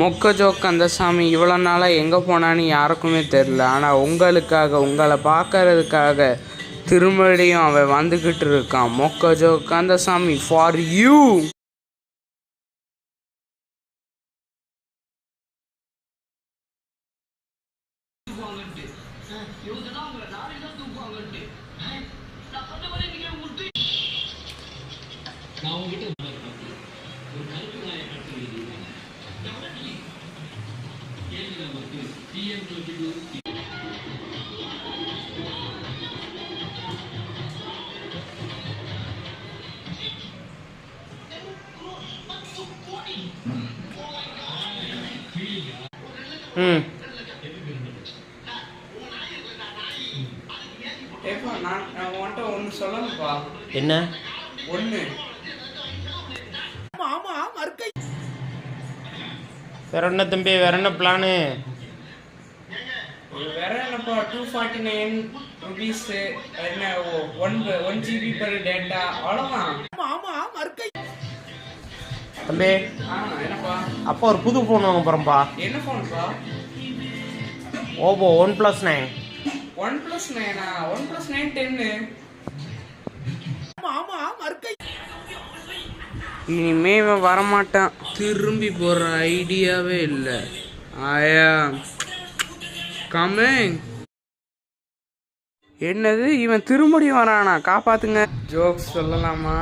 மொக்க ஜோக் அந்த சாமி இவ்வளோ நாளாக எங்கே போனான்னு யாருக்குமே தெரில. ஆனால் உங்களுக்காக, உங்களை பார்க்கறதுக்காக திருமடியும் அவன் வந்துக்கிட்டு இருக்கான். மொக்க ஜோக் அந்த சாமி ஃபார் யூ. நான் உன்கிட்ட ஒன்று சொல்லணும்ப்பா. என்ன? ஒன்று வேற என்ன தம்பி, வேற என்ன பிளானு? வேற என்னப்பா, 249 rupees என்ன 1 GB per டேட்டா, அவ்வளோதான் தம்பி. என்னப்பா? அப்போ ஒரு புது ஃபோன் வாங்க போகிறோம்ப்பா. என்ன ஃபோன்ப்பா? Oppo OnePlus 9. OnePlus 9 OnePlus 9 10. இனிமே இவன் வரமாட்டான். திரும்பி போகிற ஐடியாவே இல்லை. ஆயா கமிங். என்னது, இவன் திரும்படியும் வரானா? காப்பாத்துங்க. ஜோக்ஸ் சொல்லலாமா?